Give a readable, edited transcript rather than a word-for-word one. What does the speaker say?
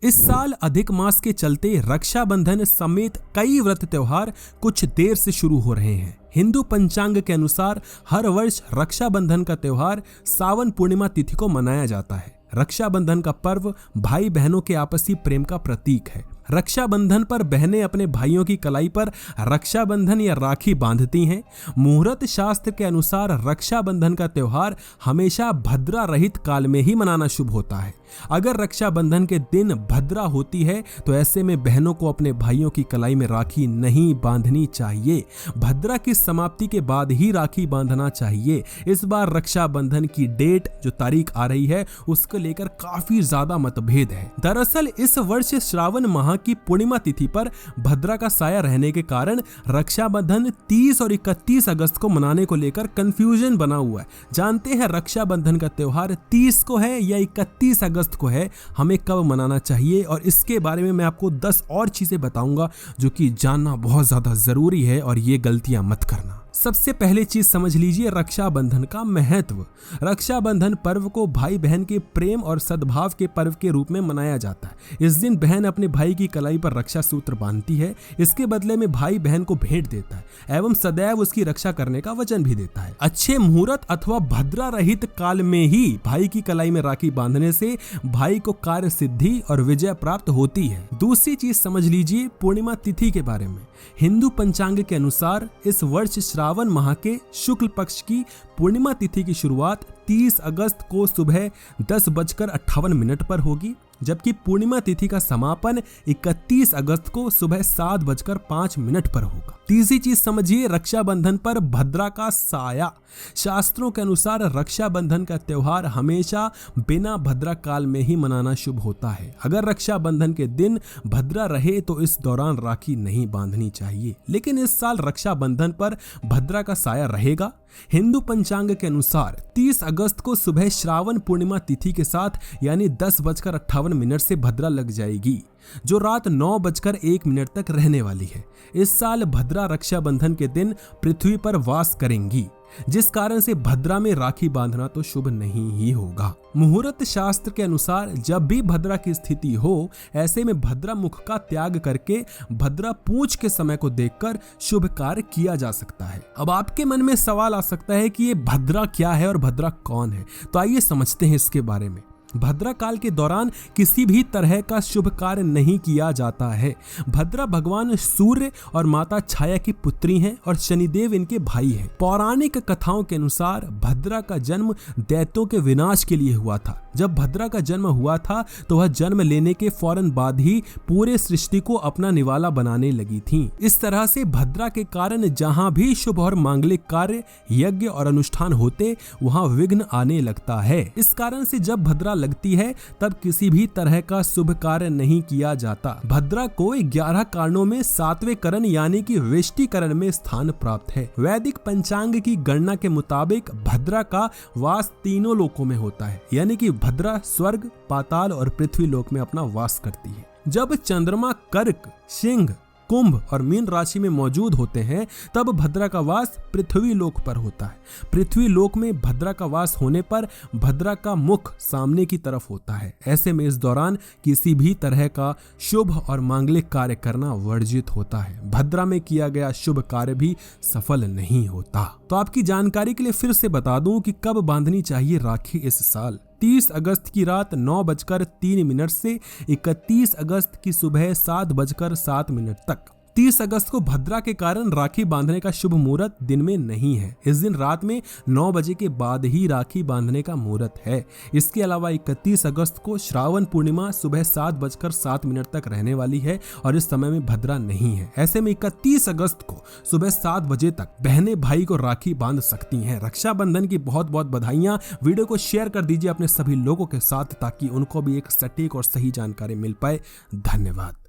इस साल अधिक मास के चलते रक्षाबंधन समेत कई व्रत त्योहार कुछ देर से शुरू हो रहे हैं। हिंदू पंचांग के अनुसार हर वर्ष रक्षाबंधन का त्योहार सावन पूर्णिमा तिथि को मनाया जाता है। रक्षाबंधन का पर्व भाई बहनों के आपसी प्रेम का प्रतीक है। रक्षाबंधन पर बहनें अपने भाइयों की कलाई पर रक्षाबंधन या राखी बांधती हैं। मुहूर्त शास्त्र के अनुसार रक्षाबंधन का त्योहार हमेशा भद्रा रहित काल में ही मनाना शुभ होता है। अगर रक्षाबंधन के दिन भद्रा होती है तो ऐसे में बहनों को अपने भाइयों की कलाई में राखी नहीं बांधनी चाहिए। भद्रा की समाप्ति के बाद ही राखी बांधना चाहिए। इस बार रक्षाबंधन की डेट जो तारीख आ रही है उसको लेकर काफी ज्यादा मतभेद है। दरअसल इस वर्ष श्रावण माह की पूर्णिमा तिथि पर भद्रा का साया रहने के कारण रक्षाबंधन 30 और 31 अगस्त को मनाने को लेकर कंफ्यूजन बना हुआ है। जानते हैं रक्षाबंधन का त्योहार 30 को है या 31 अगस्त को है, हमें कब मनाना चाहिए, और इसके बारे में मैं आपको 10 और चीजें बताऊंगा जो कि जानना बहुत ज्यादा जरूरी है और ये गलतियां मत करना। सबसे पहले चीज समझ लीजिए रक्षाबंधन का महत्व। रक्षाबंधन पर्व को भाई बहन के प्रेम और सद्भाव के पर्व के रूप में मनाया जाता है। इस दिन बहन अपने भाई की कलाई पर रक्षा सूत्र बांधती है। इसके बदले में भाई बहन को भेंट देता है एवं सदैव उसकी रक्षा करने का वचन भी देता है। अच्छे मुहूर्त अथवा भद्रा रहित काल में ही भाई की कलाई में राखी बांधने से भाई को कार्य सिद्धि और विजय प्राप्त होती है। दूसरी चीज समझ लीजिए पूर्णिमा तिथि के बारे में। हिंदू पंचांग के अनुसार इस वर्ष श्रावण माह के शुक्ल पक्ष की पूर्णिमा तिथि की शुरुआत 30 अगस्त को सुबह 10:58 पर होगी, जबकि पूर्णिमा तिथि का समापन 31 अगस्त को सुबह 7:05 पर होगा। तीसरी चीज समझिए रक्षाबंधन पर भद्रा का साया। शास्त्रों के अनुसार रक्षाबंधन का त्योहार हमेशा बिना भद्रा काल में ही मनाना शुभ होता है। अगर रक्षाबंधन के दिन भद्रा रहे तो इस दौरान राखी नहीं बांधनी चाहिए, लेकिन इस साल रक्षाबंधन पर भद्रा का साया रहेगा। हिंदू पंचांग के अनुसार 30 अगस्त को सुबह श्रावण पूर्णिमा तिथि के साथ यानी 10:58 से भद्रा लग जाएगी, जो रात 9:01 तक रहने वाली है। इस साल भद्रा रक्षाबंधन के दिन पृथ्वी पर वास करेंगी, जिस कारण से भद्रा में राखी बांधना तो शुभ नहीं ही होगा। मुहूर्त शास्त्र के अनुसार जब भी भद्रा की स्थिति हो, ऐसे में भद्रा मुख का त्याग करके भद्रा पूंछ के समय को देखकर शुभ कार्य किया जा सकता है। अब आपके मन में सवाल आ सकता है कि ये भद्रा क्या है और भद्रा कौन है, तो आइए समझते हैं इसके बारे में। भद्रा काल के दौरान किसी भी तरह का शुभ कार्य नहीं किया जाता है। भद्रा भगवान सूर्य और माता छाया की पुत्री हैं और शनिदेव इनके भाई हैं। पौराणिक कथाओं के अनुसार भद्रा का जन्म दैत्यों के विनाश के लिए हुआ था। जब भद्रा का जन्म हुआ था तो वह जन्म लेने के फौरन बाद ही पूरे सृष्टि को अपना निवाला बनाने लगी थी। इस तरह से भद्रा के कारण जहां भी शुभ और मांगलिक कार्य, यज्ञ और अनुष्ठान होते वहां विघ्न आने लगता है। इस कारण से जब भद्रा लगती है तब किसी भी तरह का शुभ कार्य नहीं किया जाता। भद्रा को 11 कारणों में 7वें करण यानी कि वेष्टिकरण में स्थान प्राप्त है। वैदिक पंचांग की गणना के मुताबिक भद्रा का वास तीनों लोकों में होता है, यानी कि भद्रा स्वर्ग, पाताल और पृथ्वी लोक में अपना वास करती है। जब चंद्रमा कर्क, सिंह, कुंभ और मीन राशि में मौजूद होते हैं तब भद्रा का वास पृथ्वी लोक पर होता है। पृथ्वी लोक में भद्रा का वास होने पर भद्रा का मुख सामने की तरफ होता है। ऐसे में इस दौरान किसी भी तरह का शुभ और मांगलिक कार्य करना वर्जित होता है। भद्रा में किया गया शुभ कार्य भी सफल नहीं होता। तो आपकी जानकारी के लिए फिर से बता दूं कि कब बांधनी चाहिए राखी इस साल। 30 अगस्त की रात 9:03 से 31 अगस्त की सुबह 7:07 तक। 30 अगस्त को भद्रा के कारण राखी बांधने का शुभ मुहूर्त दिन में नहीं है। इस दिन रात में 9 बजे के बाद ही राखी बांधने का मुहूर्त है। इसके अलावा 31 अगस्त को श्रावण पूर्णिमा सुबह 7:07 तक रहने वाली है और इस समय में भद्रा नहीं है। ऐसे में 31 अगस्त को सुबह 7 बजे तक बहनें भाई को राखी बांध सकती हैं। रक्षाबंधन की बहुत बहुत बधाइयां। वीडियो को शेयर कर दीजिए अपने सभी लोगों के साथ ताकि उनको भी एक सटीक और सही जानकारी मिल पाए। धन्यवाद।